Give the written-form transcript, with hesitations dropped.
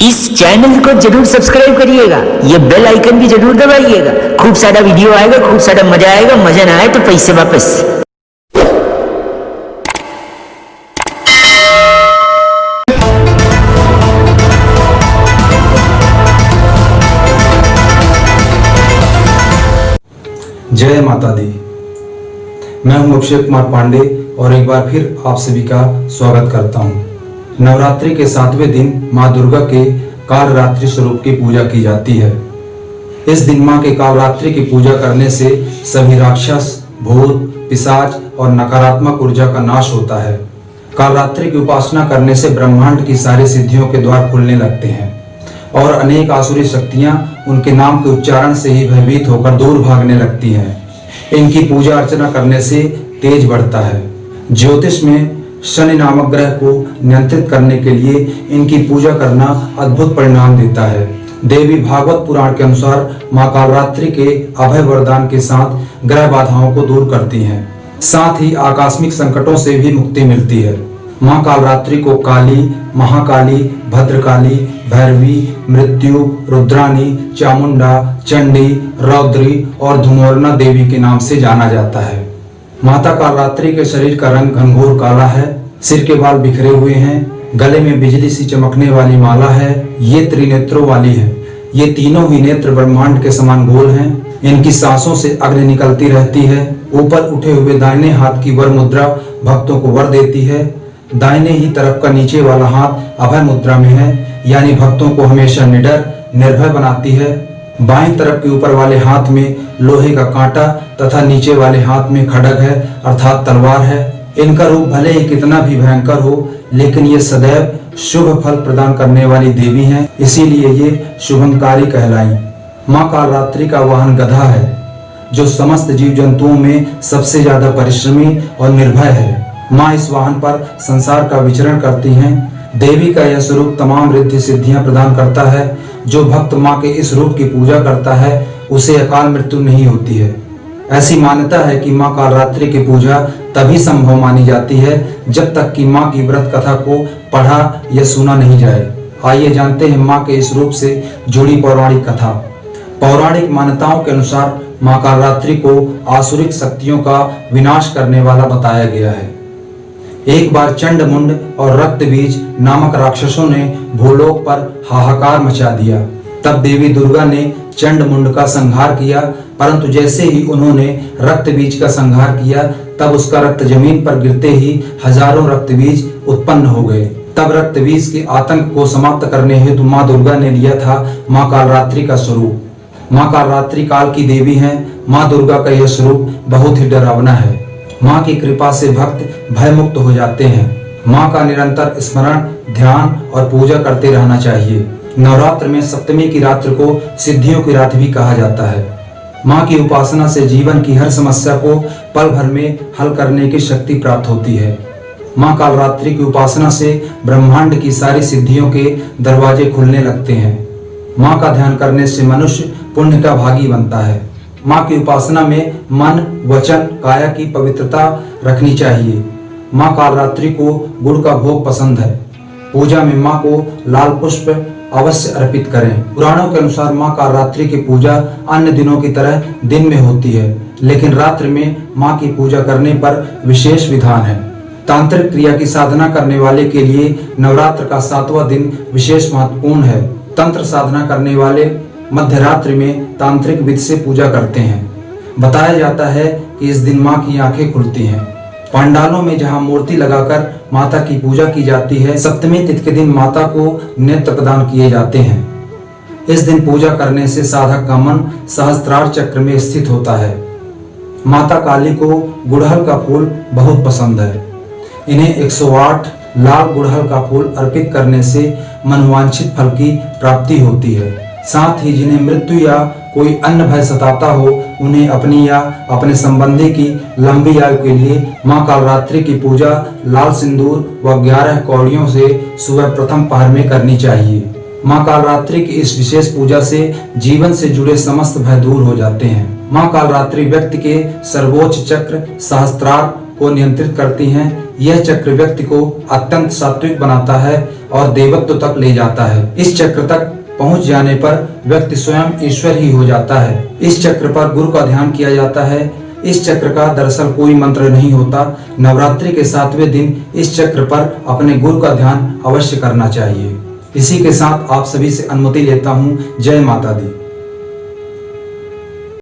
इस चैनल को जरूर सब्सक्राइब करिएगा, ये बेल आइकन भी जरूर दबाइएगा। खूब सारा वीडियो आएगा, खूब सारा मजा आएगा। मजा ना आए तो पैसे वापस। जय माता दी। मैं हूं अक्षय कुमार पांडे और एक बार फिर आप सभी का स्वागत करता हूं। नवरात्रि के 7वें दिन मां दुर्गा के कालरात्रि स्वरूप की पूजा की जाती है। इस दिन मां के कालरात्रि की पूजा करने से सभी राक्षस, भूत, पिशाच और नकारात्मक ऊर्जा का नाश होता है। कालरात्रि की उपासना करने से ब्रह्मांड की सारी सिद्धियों के द्वार खुलने लगते हैं और अनेक आसुरी शक्तियां उनके नाम के उच्चारण से ही भयभीत होकर दूर भागने लगती हैं। इनकी पूजा अर्चना करने से तेज बढ़ता है। ज्योतिष में शनि नामक ग्रह को नियंत्रित करने के लिए इनकी पूजा करना अद्भुत परिणाम देता है। देवी भागवत पुराण के अनुसार मां कालरात्रि के अभय वरदान के साथ ग्रह बाधाओं को दूर करती हैं। साथ ही आकस्मिक संकटों से भी मुक्ति मिलती है। मां कालरात्रि को काली, महाकाली, भद्रकाली, भैरवी, मृत्यु, रुद्रानी, चामुंडा, चंडी, रौद्री और धुमोरना देवी के नाम से जाना जाता है। माता कालरात्रि के शरीर का रंग घनघोर काला है, सिर के बाल बिखरे हुए हैं, गले में बिजली सी चमकने वाली माला है। ये त्रिनेत्रों वाली है। ये तीनों ही नेत्र ब्रह्मांड के समान गोल हैं। इनकी सांसों से अग्नि निकलती रहती है। ऊपर उठे हुए दाहिने हाथ की वर मुद्रा भक्तों को वर देती है। दाहिने ही तरफ का नीचे वाला हाथ अभय मुद्रा में है, यानी भक्तों को हमेशा निडर, निर्भय बनाती है। बाईं तरफ के ऊपर वाले हाथ में लोहे का कांटा तथा नीचे वाले हाथ में खड्ग है, अर्थात तलवार है। इनका रूप भले ही कितना भी भयंकर हो, लेकिन ये सदैव शुभ फल प्रदान करने वाली देवी हैं, इसीलिए ये शुभंकारी कहलाई। मां कालरात्रि का वाहन गधा है, जो समस्त जीव जंतुओं में सबसे ज्यादा परिश्रमी और निर्भय है। मां इस वाहन पर संसार का विचरण करती हैं। देवी का यह स्वरूप तमाम रिद्धि सिद्धियां प्रदान करता है। जो भक्त मां के इस रूप की पूजा करता है उसे अकाल मृत्यु नहीं होती है। ऐसी मान्यता है कि मां कालरात्रि की पूजा तभी संभव मानी जाती है जब तक कि मां की व्रत कथा को पढ़ा या सुना नहीं जाए। आइए जानते हैं मां के इस रूप से जुड़ी पौराणिक कथा। पौराणिक मान्यताओं के अनुसार मां कालरात्रि को आसुरिक शक्तियों का विनाश करने वाला बताया गया है। एक बार चंडमुंड और रक्तबीज नामक राक्षसों ने भूलोक पर हाहाकार मचा दिया। तब देवी दुर्गा ने चंडमुंड का संहार किया, परंतु जैसे ही उन्होंने रक्तबीज का संहार किया तब उसका रक्त जमीन पर गिरते ही हजारों रक्तबीज उत्पन्न हो गए। तब रक्तबीज के आतंक को समाप्त करने हेतु मां दुर्गा ने लिया था मां कालरात्रि का स्वरूप। मां कालरात्रि काल की देवी हैं। मां दुर्गा का यह स्वरूप बहुत ही डरावना है। मां की कृपा से भक्त भयमुक्त हो जाते हैं। मां का निरंतर स्मरण, ध्यान और पूजा करते रहना चाहिए। नवरात्र में सप्तमी की रात्र को सिद्धियों की रात भी कहा जाता है। मां की उपासना से जीवन की हर समस्या को पल भर में हल करने की शक्ति प्राप्त होती है। मां कालरात्रि की उपासना से ब्रह्मांड की सारी सिद्धियों के दरवाजे खुलने लगते हैं। मां का ध्यान करने से मनुष्य पुण्य का भागी बनता है। मां की उपासना में मन, वचन, काया की पवित्रता रखनी चाहिए। मां कालरात्रि को गुड़ का भोग पसंद है। पूजा में मां को लाल पुष्प अवश्य अर्पित करें। पुराणों के अनुसार मां कालरात्रि की पूजा अन्य दिनों की तरह दिन में होती है, लेकिन रात्रि में मां की पूजा करने पर विशेष विधान है। तांत्रिक क्रिया की साधना करने वाले के लिए नवरात्र का 7वां दिन विशेष महत्वपूर्ण है। तंत्र साधना करने वाले मध्य रात्रि में तांत्रिक विधि से पूजा करते हैं। बताया जाता है कि इस दिन मां की आंखें खुलती हैं। पंडालों में जहां मूर्ति लगाकर माता की पूजा की जाती है, सप्तमी तिथि के दिन माता को नेत्र प्रदान किए जाते हैं। इस दिन पूजा करने से साधक का मन सहस्त्रार चक्र में स्थित होता है। माता काली को गुड़हल का फूल बहुत पसंद है। इन्हें 108 लाल गुड़हल का फूल अर्पित करने से मनोवांछित फल की प्राप्ति होती है। साथ ही जिन्हें मृत्यु या कोई अन्य भय सताता हो, उन्हें अपनी या अपने संबंधी की लंबी आयु के लिए मां कालरात्रि की पूजा लाल सिंदूर व 11 कौड़ियों से सुबह प्रथम पहर में करनी चाहिए। मां कालरात्रि की इस विशेष पूजा से जीवन से जुड़े समस्त भय दूर हो जाते हैं। मां कालरात्रि व्यक्ति के सर्वोच्च चक्र सहस्त्रार को नियंत्रित करती हैं। यह चक्र व्यक्ति को अत्यंत सात्विक बनाता है और देवत्व तक ले जाता है। इस चक्र तक पहुंच जाने पर व्यक्ति स्वयं ईश्वर ही हो जाता है। इस चक्र पर गुरु का ध्यान किया जाता है। इस चक्र का दरअसल कोई मंत्र नहीं होता। नवरात्रि के 7वें दिन इस चक्र पर अपने गुरु का ध्यान अवश्य करना चाहिए। इसी के साथ आप सभी से अनुमति लेता हूँ। जय माता दी।